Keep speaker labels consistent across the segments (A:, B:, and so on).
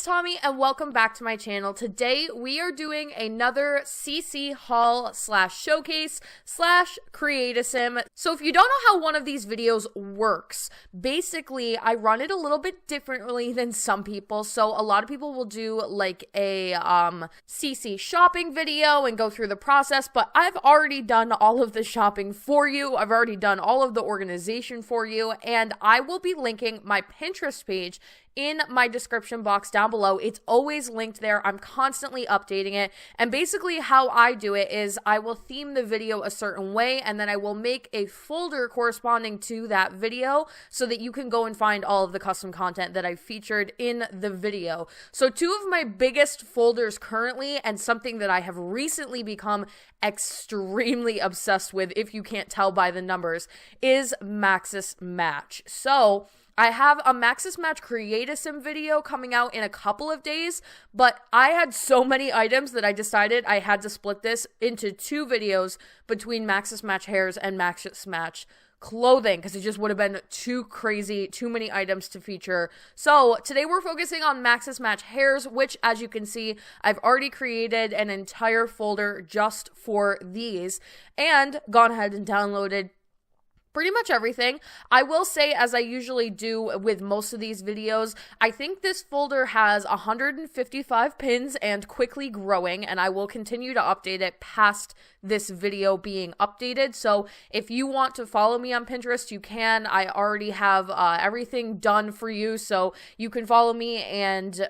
A: Tommy and welcome back to my channel. Today we are doing another CC haul slash showcase slash create-a-sim. So if you don't know how one of these videos works, basically I run it a little bit differently than some people. So a lot of people will do like a CC shopping video and go through the process, but I've already done all of the shopping for you. I've already done all of the organization for you, and I will be linking my Pinterest page in my description box down below. It's always linked there. I'm constantly updating it. And basically how I do it is I will theme the video a certain way, and then I will make a folder corresponding to that video so that you can go and find all of the custom content that I featured in the video. So two of my biggest folders currently, and something that I have recently become extremely obsessed with, if you can't tell by the numbers, is Maxis Match. So I have a Maxis Match Create-a-Sim video coming out in a couple of days, but I had so many items that I decided I had to split this into two videos between Maxis Match Hairs and Maxis Match Clothing, because it just would have been too crazy, too many items to feature. So today we're focusing on Maxis Match Hairs, which, as you can see, I've already created an entire folder just for these and gone ahead and downloaded pretty much everything. I will say, as I usually do with most of these videos, I think this folder has 155 pins and quickly growing, and I will continue to update it past this video being updated. So if you want to follow me on Pinterest, you can. I already have everything done for you, so you can follow me and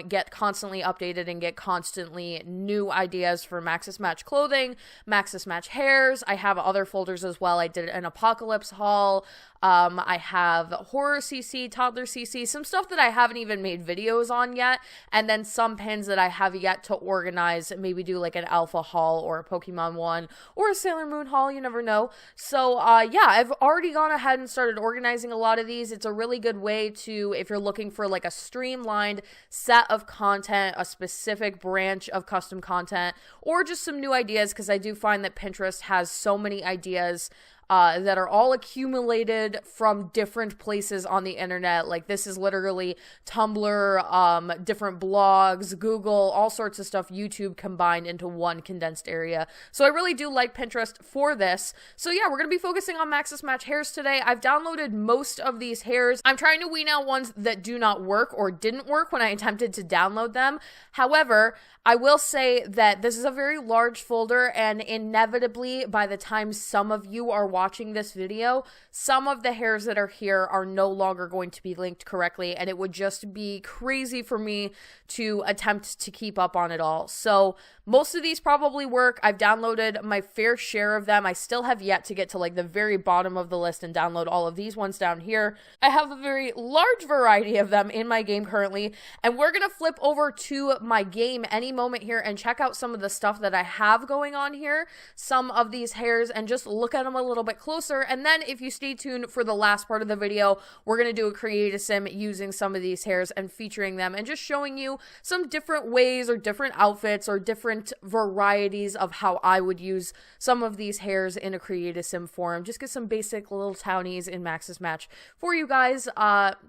A: get constantly updated and get constantly new ideas for Maxis Match Clothing, Maxis Match Hairs. I have other folders as well. I did an Apocalypse haul. I have horror CC, toddler CC, some stuff that I haven't even made videos on yet, and then some pins that I have yet to organize, maybe do like an alpha haul or a Pokemon one or a Sailor Moon haul, you never know. So yeah, I've already gone ahead and started organizing a lot of these. It's a really good way to, if you're looking for like a streamlined set of content, a specific branch of custom content, or just some new ideas, because I do find that Pinterest has so many ideas that are all accumulated from different places on the internet. Like, this is literally Tumblr, different blogs, Google, all sorts of stuff, YouTube combined into one condensed area. So I really do like Pinterest for this. So yeah, we're going to be focusing on Maxis Match Hairs today. I've downloaded most of these hairs. I'm trying to wean out ones that do not work or didn't work when I attempted to download them. However, I will say that this is a very large folder, and inevitably, by the time some of you are watching this video, some of the hairs that are here are no longer going to be linked correctly, and it would just be crazy for me to attempt to keep up on it all. So most of these probably work. I've downloaded my fair share of them. I still have yet to get to like the very bottom of the list and download all of these ones down here. I have a very large variety of them in my game currently, and we're gonna flip over to my game any moment here and check out some of the stuff that I have going on here, some of these hairs, and just look at them a little bit closer. And then if you stay tuned for the last part of the video, we're going to do a create-a-sim using some of these hairs and featuring them and just showing you some different ways or different outfits or different varieties of how I would use some of these hairs in a create-a-sim form. Just get some basic little townies in Maxis Match for you guys.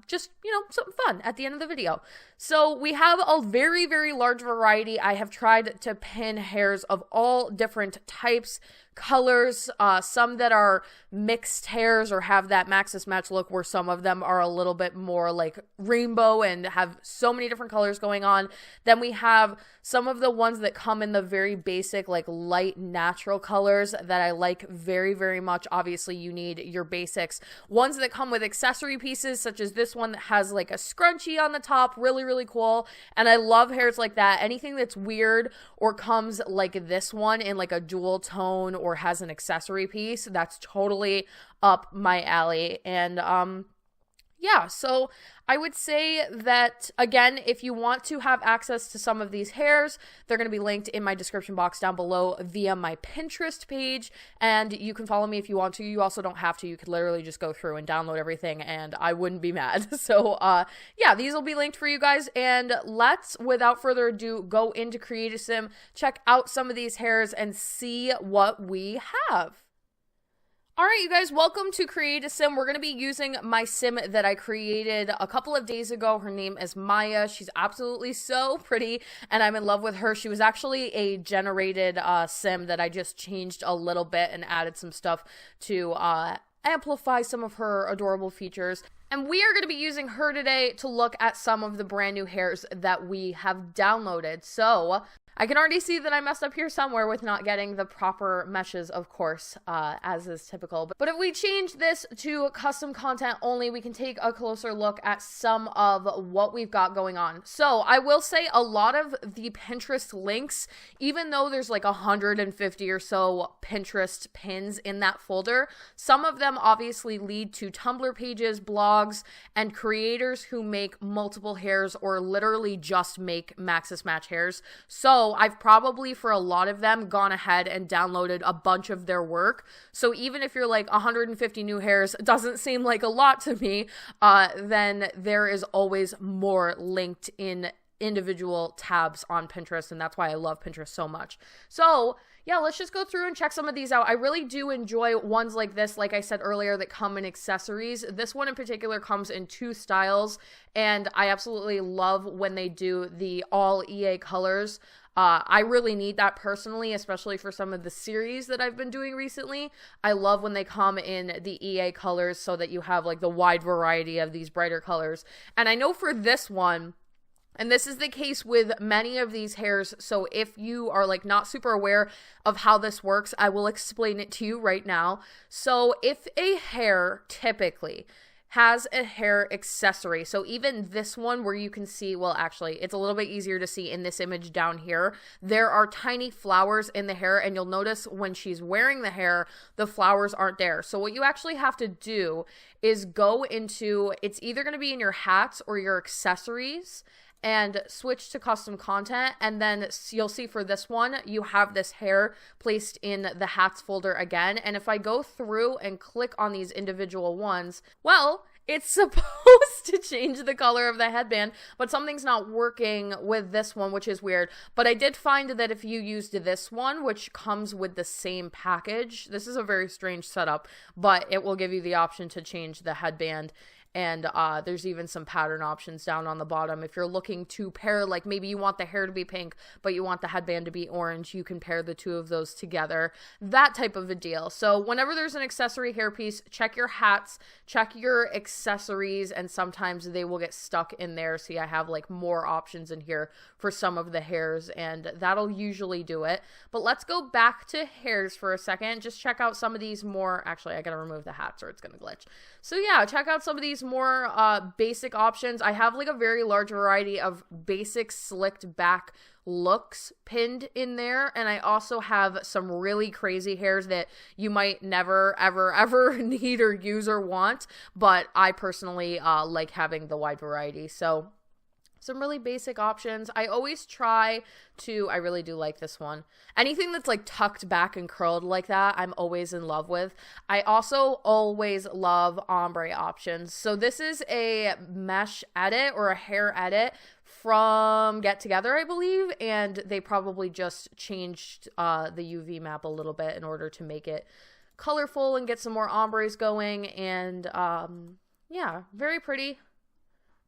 A: Just, you know, something fun at the end of the video. So we have a very, very large variety. I have tried to pin hairs of all different types, colors, some that are mixed hairs or have that Maxis Match look, where some of them are a little bit more like rainbow and have so many different colors going on. Then we have some of the ones that come in the very basic, like light natural colors that I like very, very much. Obviously, you need your basics. Ones that come with accessory pieces, such as this one that has like a scrunchie on the top, really, really cool. And I love hairs like that. Anything that's weird or comes like this one in like a dual tone or has an accessory piece, that's totally up my alley. And yeah, so I would say that, again, if you want to have access to some of these hairs, they're going to be linked in my description box down below via my Pinterest page, and you can follow me if you want to. You also don't have to. You could literally just go through and download everything, and I wouldn't be mad. So, yeah, these will be linked for you guys, and let's, without further ado, go into Create-a-Sim, check out some of these hairs, and see what we have. Alright, you guys, welcome to Create a Sim. We're going to be using my sim that I created a couple of days ago. Her name is Maya. She's absolutely so pretty, and I'm in love with her. She was actually a generated sim that I just changed a little bit and added some stuff to amplify some of her adorable features. And we are going to be using her today to look at some of the brand new hairs that we have downloaded. So I can already see that I messed up here somewhere with not getting the proper meshes, of course, as is typical. But if we change this to custom content only, we can take a closer look at some of what we've got going on. So I will say a lot of the Pinterest links, even though there's like 150 or so Pinterest pins in that folder, some of them obviously lead to Tumblr pages, blogs, and creators who make multiple hairs or literally just make Maxis match hairs. So I've probably, for a lot of them, gone ahead and downloaded a bunch of their work. So even if you're like 150 new hairs doesn't seem like a lot to me, then there is always more linked in individual tabs on Pinterest, and that's why I love Pinterest so much. So yeah, let's just go through and check some of these out. I really do enjoy ones like this, like I said earlier, that come in accessories. This one in particular comes in 2 styles, and I absolutely love when they do the all EA colors. I really need that personally, especially for some of the series that I've been doing recently. I love when they come in the EA colors so that you have like the wide variety of these brighter colors. And I know for this one, and this is the case with many of these hairs, so if you are like not super aware of how this works, I will explain it to you right now. So if a hair typically has a hair accessory, so even this one where you can see, well actually it's a little bit easier to see in this image down here, there are tiny flowers in the hair, and you'll notice when she's wearing the hair, the flowers aren't there. So what you actually have to do is go into, it's either going to be in your hats or your accessories, and switch to custom content, and then you'll see for this one you have this hair placed in the hats folder again. And if I go through and click on these individual ones, well, it's supposed to change the color of the headband, but something's not working with this one, which is weird. But I did find that if you used this one, which comes with the same package, this is a very strange setup, but it will give you the option to change the headband. And there's even some pattern options down on the bottom. If you're looking to pair, like maybe you want the hair to be pink, but you want the headband to be orange, you can pair the two of those together. That type of a deal. So whenever there's an accessory hairpiece, check your hats, check your accessories, and sometimes they will get stuck in there. See, I have like more options in here for some of the hairs, and that'll usually do it. But let's go back to hairs for a second. Just check out some of these more, actually I gotta remove the hats or it's gonna glitch. So yeah, check out some of these more basic options. I have like a very large variety of basic slicked back looks pinned in there, and I also have some really crazy hairs that you might never ever need or use or want, but I personally like having the wide variety. So some really basic options. I always try to, I really do like this one. Anything that's like tucked back and curled like that, I'm always in love with. I also always love ombre options. So this is a mesh edit or a hair edit from Get Together, I believe, and they probably just changed the UV map a little bit in order to make it colorful and get some more ombres going. And yeah, very pretty.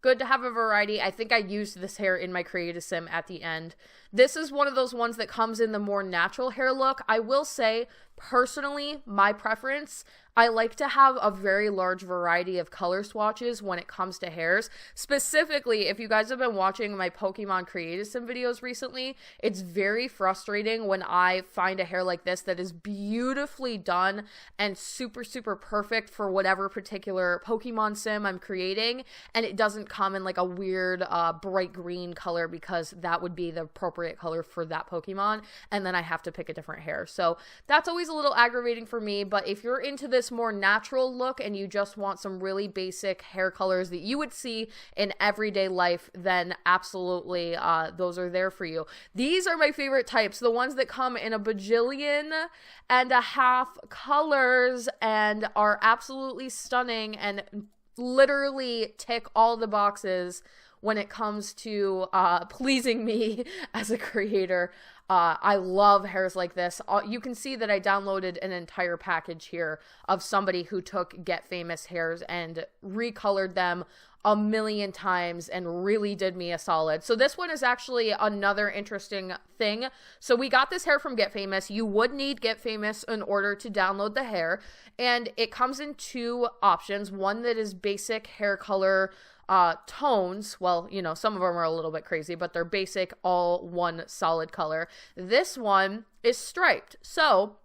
A: Good to have a variety. I think I used this hair in my Create a Sim at the end. This is one of those ones that comes in the more natural hair look. I will say, personally, my preference, I like to have a very large variety of color swatches when it comes to hairs. Specifically, if you guys have been watching my Pokemon Create a Sim videos recently, it's very frustrating when I find a hair like this that is beautifully done and super perfect for whatever particular Pokemon sim I'm creating, and it doesn't come in like a weird bright green color because that would be the appropriate color for that Pokemon, and then I have to pick a different hair. So that's always a little aggravating for me. But if you're into this more natural look and you just want some really basic hair colors that you would see in everyday life, then absolutely those are there for you. These are my favorite types, the ones that come in a bajillion and a half colors and are absolutely stunning and literally tick all the boxes when it comes to pleasing me as a creator. I love hairs like this. You can see that I downloaded an entire package here of somebody who took Get Famous hairs and recolored them a million times and really did me a solid. So this one is actually another interesting thing. So we got this hair from Get Famous. You would need Get Famous in order to download the hair. And it comes in two options. One that is basic hair color tones. Well, you know, some of them are a little bit crazy, but they're basic, all one solid color. This one is striped. So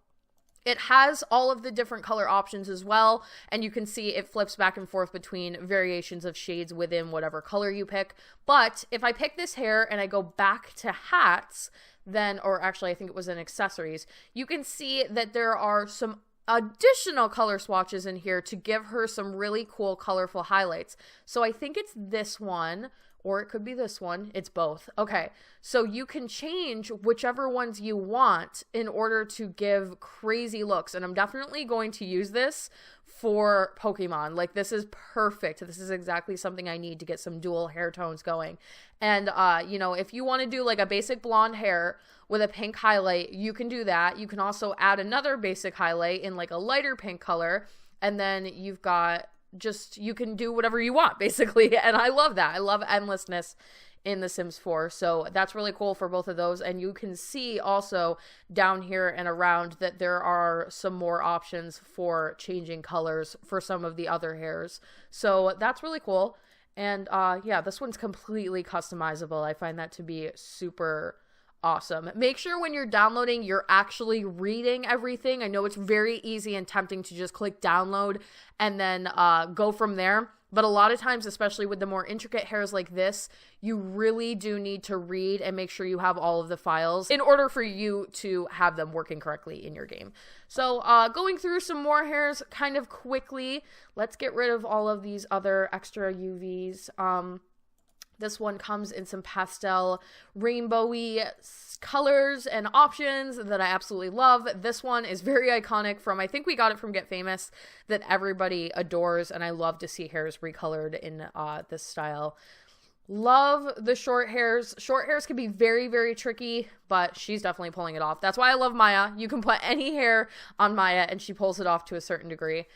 A: it has all of the different color options as well, and you can see it flips back and forth between variations of shades within whatever color you pick. But if I pick this hair and I go back to hats, then, or actually I think it was in accessories, you can see that there are some additional color swatches in here to give her some really cool colorful highlights. So I think it's this one, or it could be this one. It's both. Okay, so you can change whichever ones you want in order to give crazy looks. And I'm definitely going to use this for Pokemon. Like, this is perfect. This is exactly something I need to get some dual hair tones going. And, you know, if you want to do like a basic blonde hair with a pink highlight, you can do that. You can also add another basic highlight in like a lighter pink color. And then you've got just, you can do whatever you want basically. And I love that. I love endlessness in The Sims 4. So that's really cool for both of those. And you can see also down here and around that there are some more options for changing colors for some of the other hairs. So that's really cool. And yeah, this one's completely customizable. I find that to be super awesome. Make sure when you're downloading, you're actually reading everything. I know it's very easy and tempting to just click download and then go from there. But a lot of times, especially with the more intricate hairs like this, you really do need to read and make sure you have all of the files in order for you to have them working correctly in your game. So going through some more hairs kind of quickly, let's get rid of all of these other extra UVs. This one comes in some pastel rainbowy colors and options that I absolutely love. This one is very iconic from, I think we got it from Get Famous, that everybody adores, and I love to see hairs recolored in this style. Love the short hairs. Short hairs can be very, very tricky, but she's definitely pulling it off. That's why I love Maya. You can put any hair on Maya and she pulls it off to a certain degree.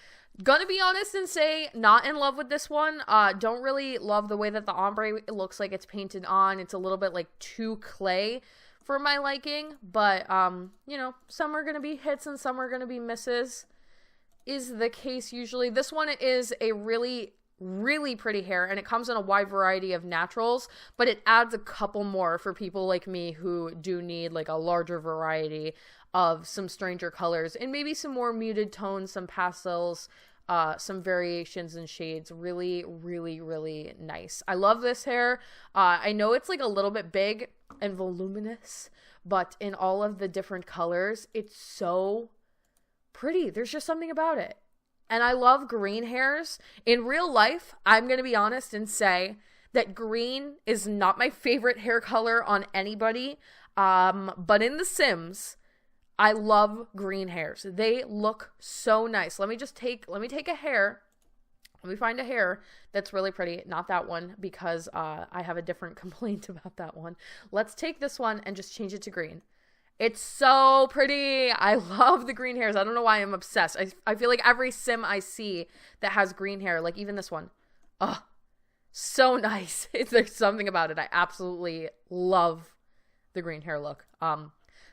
A: Gonna be honest and say, not in love with this one. Don't really love the way that the ombre looks like it's painted on. It's a little bit like too clay for my liking, but you know, some are gonna be hits and some are gonna be misses, is the case usually. This one is a really pretty hair, and it comes in a wide variety of naturals, but it adds a couple more for people like me who do need like a larger variety of some stranger colors and maybe some more muted tones, some pastels, some variations in shades. Really nice. I love this hair. I know it's like a little bit big and voluminous, but in all of the different colors, it's so pretty. There's just something about it. And I love green hairs. In real life, I'm going to be honest and say that green is not my favorite hair color on anybody. But in The Sims, I love green hairs. They look so nice. Let me take a hair. Let me find a hair that's really pretty. Not that one, because I have a different complaint about that one. Let's take this one and just change it to green. It's so pretty. I love the green hairs. I don't know why I'm obsessed. I feel like every sim I see that has green hair, like even this one. Oh, so nice. There's something about it. I absolutely love the green hair look.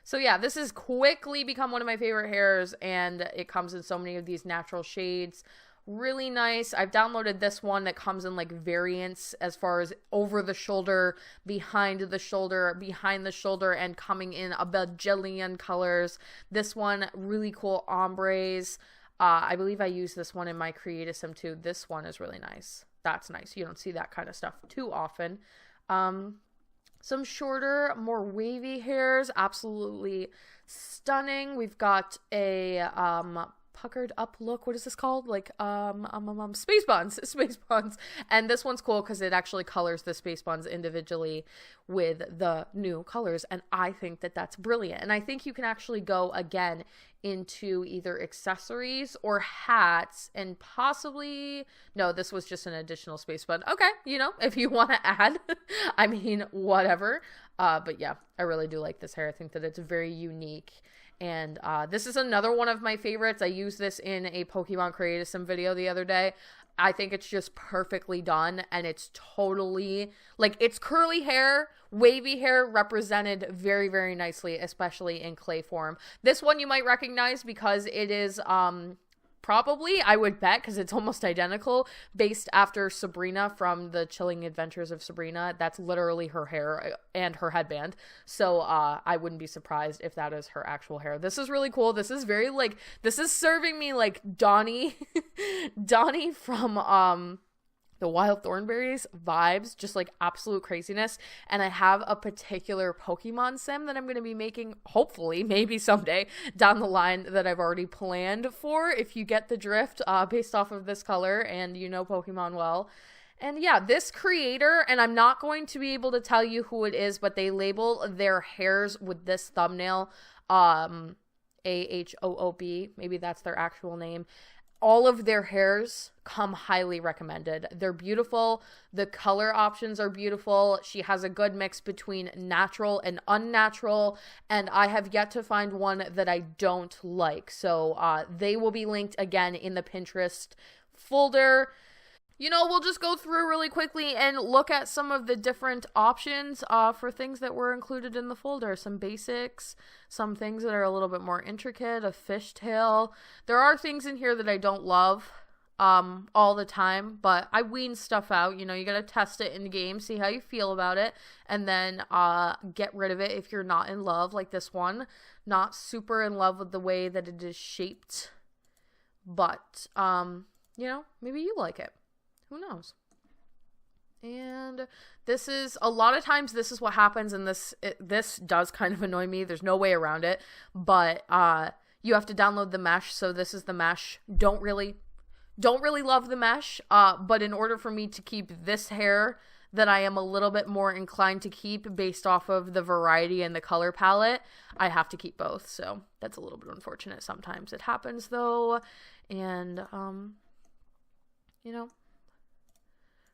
A: So yeah, this has quickly become one of my favorite hairs, and it comes in so many of these natural shades. Really nice. I've downloaded this one that comes in like variants as far as over the shoulder, behind the shoulder, and coming in a bajillion colors. This one, really cool ombres. I believe I used this one in my CreatiSim too. This one is really nice. That's nice. You don't see that kind of stuff too often. Some shorter, more wavy hairs. Absolutely stunning. We've got a puckered up look. What is this called? Like, space buns, space buns. And this one's cool because it actually colors the space buns individually with the new colors. And I think that that's brilliant. And I think you can actually go again into either accessories or hats and possibly, no, this was just an additional space bun. Okay, you know, if you want to add, I mean, whatever. But yeah, I really do like this hair. I think that it's very unique. And this is another one of my favorites. I used this in a Pokemon Create-A-Sim video the other day. I think it's just perfectly done, and it's totally, like, it's curly hair, wavy hair represented very, very nicely, especially in clay form. This one you might recognize because it is, probably, I would bet, because it's almost identical, based after Sabrina from the Chilling Adventures of Sabrina. That's literally her hair and her headband. So I wouldn't be surprised if that is her actual hair. This is really cool. This is very, like, this is serving me like Donnie, Donnie from the Wild Thornberries vibes, just like absolute craziness. And I have a particular Pokemon sim that I'm going to be making, hopefully, maybe someday down the line, that I've already planned for, if you get the drift, based off of this color and you know Pokemon well. And yeah, this creator, and I'm not going to be able to tell you who it is, but they label their hairs with this thumbnail, AHOOB, maybe that's their actual name. All of their hairs come highly recommended. They're beautiful. The color options are beautiful. She has a good mix between natural and unnatural, and I have yet to find one that I don't like. So they will be linked again in the Pinterest folder. You know, we'll just go through really quickly and look at some of the different options for things that were included in the folder. Some basics, some things that are a little bit more intricate, a fishtail. There are things in here that I don't love all the time, but I wean stuff out. You know, you gotta test it in the game, see how you feel about it, and then get rid of it if you're not in love, like this one. Not super in love with the way that it is shaped, but, you know, maybe you like it. Who knows? And this is, a lot of times this is what happens, and this does kind of annoy me. There's no way around it, but you have to download the mesh. So this is the mesh. Don't really love the mesh, but in order for me to keep this hair that I am a little bit more inclined to keep based off of the variety and the color palette, I have to keep both. So that's a little bit unfortunate. Sometimes it happens though. And, you know,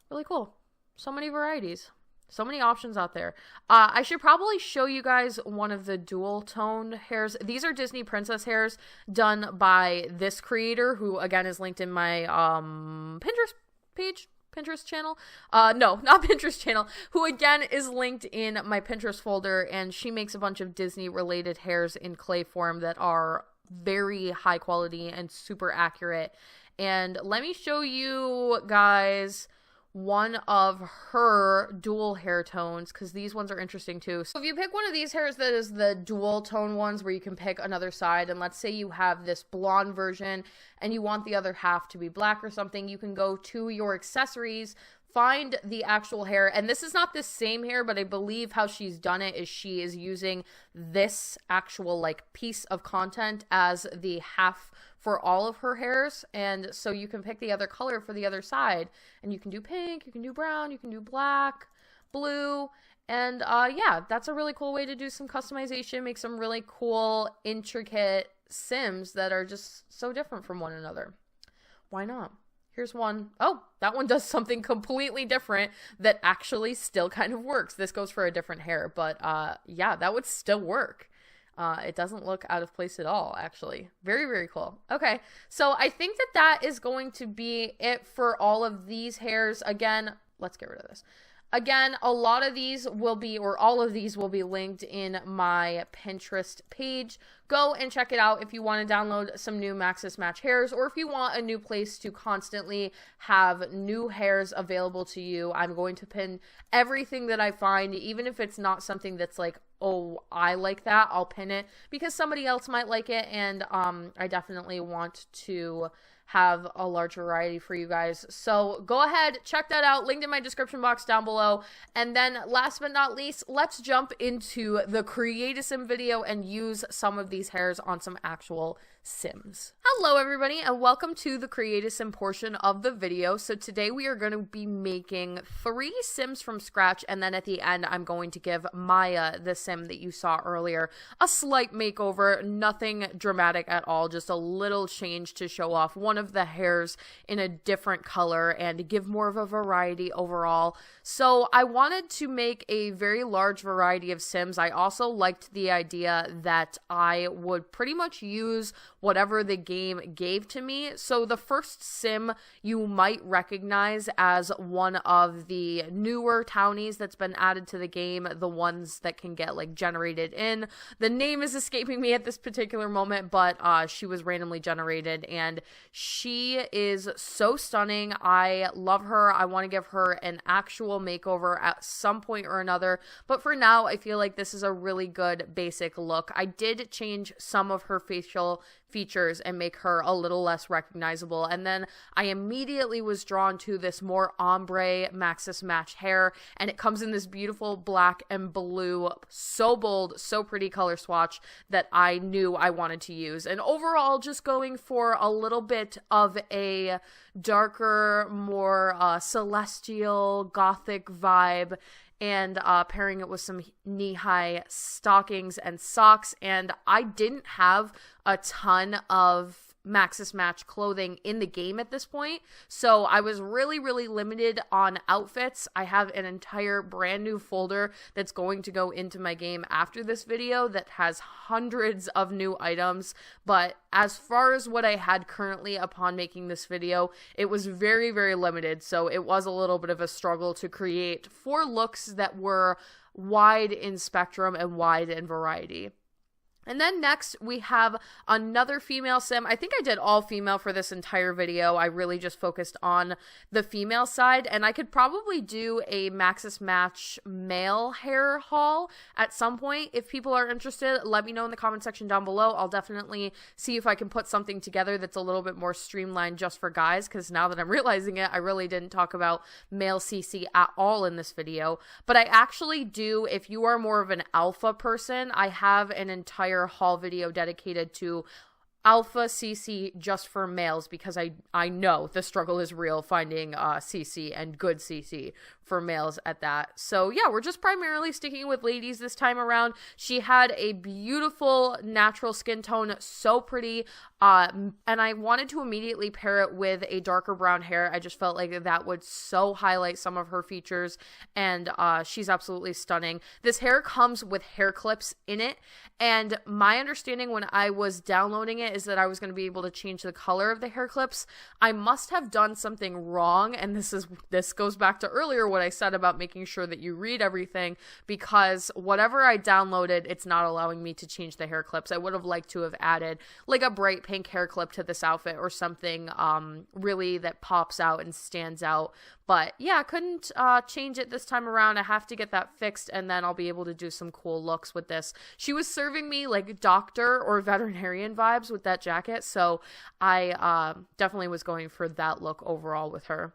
A: really cool. So many varieties. So many options out there. I should probably show you guys one of the dual toned hairs. These are Disney princess hairs done by this creator, who again is linked in my Pinterest page. Pinterest channel? No, not Pinterest channel. Who again is linked in my Pinterest folder, and she makes a bunch of Disney related hairs in clay form that are very high quality and super accurate. And let me show you guys one of her dual hair tones, because these ones are interesting too. So if you pick one of these hairs that is the dual tone ones, where you can pick another side, and let's say you have this blonde version and you want the other half to be black or something, you can go to your accessories, find the actual hair, and this is not the same hair, but I believe how she's done it is she is using this actual like piece of content as the half for all of her hairs, and so you can pick the other color for the other side, and you can do pink, you can do brown, you can do black, blue, and yeah, that's a really cool way to do some customization, make some really cool, intricate Sims that are just so different from one another. Why not? Here's one. Oh, that one does something completely different that actually still kind of works. This goes for a different hair, but yeah, that would still work. It doesn't look out of place at all, actually. Very, very cool. Okay, so I think that that is going to be it for all of these hairs. Again, let's get rid of this. Again, a lot of these will be, or all of these will be linked in my Pinterest page. Go and check it out if you want to download some new Maxis Match hairs, or if you want a new place to constantly have new hairs available to you. I'm going to pin everything that I find, even if it's not something that's like, oh, I like that, I'll pin it because somebody else might like it, and I definitely want to have a large variety for you guys. So go ahead, check that out, linked in my description box down below. And then last but not least, let's jump into the Create a Sim video and use some of these hairs on some actual Sims. Hello everybody, and welcome to the Create a Sim portion of the video. So today we are going to be making 3 Sims from scratch, and then at the end I'm going to give Maya, the Sim that you saw earlier, a slight makeover. Nothing dramatic at all, just a little change to show off one of the hairs in a different color and give more of a variety overall. So I wanted to make a very large variety of Sims. I also liked the idea that I would pretty much use whatever the game gave to me. So the first Sim you might recognize as one of the newer townies that's been added to the game, the ones that can get like generated in. The name is escaping me at this particular moment, but she was randomly generated and she is so stunning. I love her. I want to give her an actual makeover at some point or another, but for now I feel like this is a really good basic look. I did change some of her facial features and make her a little less recognizable, and then I immediately was drawn to this more ombre Maxis match hair, and it comes in this beautiful black and blue, so bold, so pretty color swatch that I knew I wanted to use. And overall, just going for a little bit of a darker, more celestial gothic vibe, and pairing it with some knee-high stockings and socks. And I didn't have a ton of Maxis match clothing in the game at this point, so I was really limited on outfits. I have an entire brand new folder that's going to go into my game after this video that has hundreds of new items, but as far as what I had currently upon making this video, it was very limited, so it was a little bit of a struggle to create 4 looks that were wide in spectrum and wide in variety. And then next, we have another female Sim. I think I did all female for this entire video. I really just focused on the female side, and I could probably do a Maxis Match male hair haul at some point. If people are interested, let me know in the comment section down below. I'll definitely see if I can put something together that's a little bit more streamlined just for guys, because now that I'm realizing it, I really didn't talk about male CC at all in this video. But I actually do, if you are more of an alpha person, I have an entire haul video dedicated to alpha CC just for males, because I know the struggle is real finding CC and good CC for males at that. So yeah, we're just primarily sticking with ladies this time around. She had a beautiful natural skin tone, so pretty, and I wanted to immediately pair it with a darker brown hair. I just felt like that would so highlight some of her features, and she's absolutely stunning. This hair comes with hair clips in it, and my understanding when I was downloading it is that I was going to be able to change the color of the hair clips. I must have done something wrong, and this goes back to earlier what I said about making sure that you read everything, because whatever I downloaded, it's not allowing me to change the hair clips. I would have liked to have added like a bright pink hair clip to this outfit or something really that pops out and stands out. But yeah, I couldn't change it this time around. I have to get that fixed, and then I'll be able to do some cool looks with this. She was serving me like doctor or veterinarian vibes with that jacket, so I definitely was going for that look overall with her.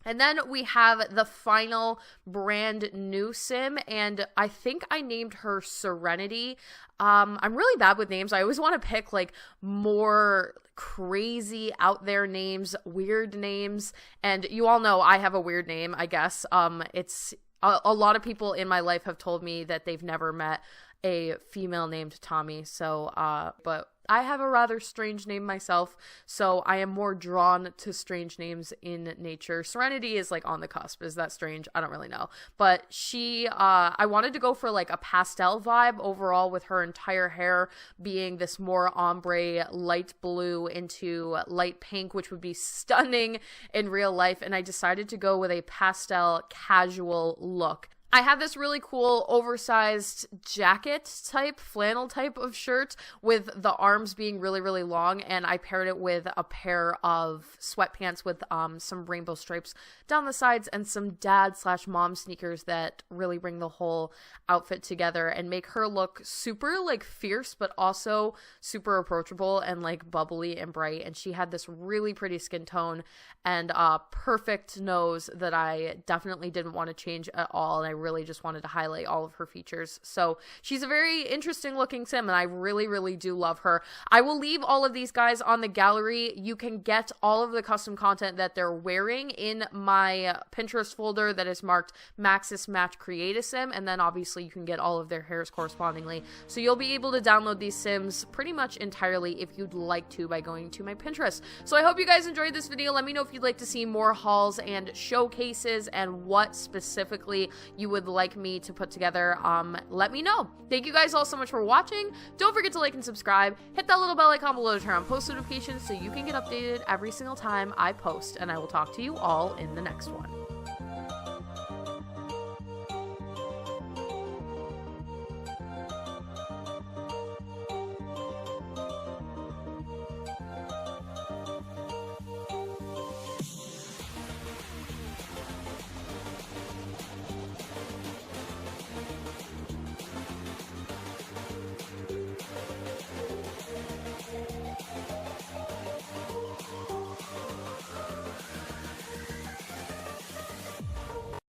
A: And then we have the final brand new Sim, and I think I named her Serenity. I'm really bad with names. I always want to pick like more crazy out there names, weird names, and you all know I have a weird name, I guess. It's a lot of people in my life have told me that they've never met a female named Tomi, so but I have a rather strange name myself, so I am more drawn to strange names in nature. Serenity is like on the cusp. Is that strange? I don't really know. But she, I wanted to go for like a pastel vibe overall, with her entire hair being this more ombre light blue into light pink, which would be stunning in real life. And I decided to go with a pastel casual look. I have this really cool oversized jacket type, flannel type of shirt with the arms being really, really long, and I paired it with a pair of sweatpants with some rainbow stripes down the sides and some dad/mom sneakers that really bring the whole outfit together and make her look super like fierce but also super approachable and like bubbly and bright. And she had this really pretty skin tone and a perfect nose that I definitely didn't want to change at all, and I really just wanted to highlight all of her features. So she's a very interesting looking sim, and I really, really do love her. I will leave all of these guys on the gallery. You can get all of the custom content that they're wearing in my Pinterest folder that is marked Maxis Match Create a Sim, and then obviously you can get all of their hairs correspondingly. So you'll be able to download these sims pretty much entirely if you'd like to by going to my Pinterest. So I hope you guys enjoyed this video. Let me know if you'd like to see more hauls and showcases and what specifically you would like me to put together. Let me know. Thank you guys all so much for watching. Don't forget to like and subscribe. Hit that little bell icon below to turn on post notifications so you can get updated every single time I post, and I will talk to you all in the next one.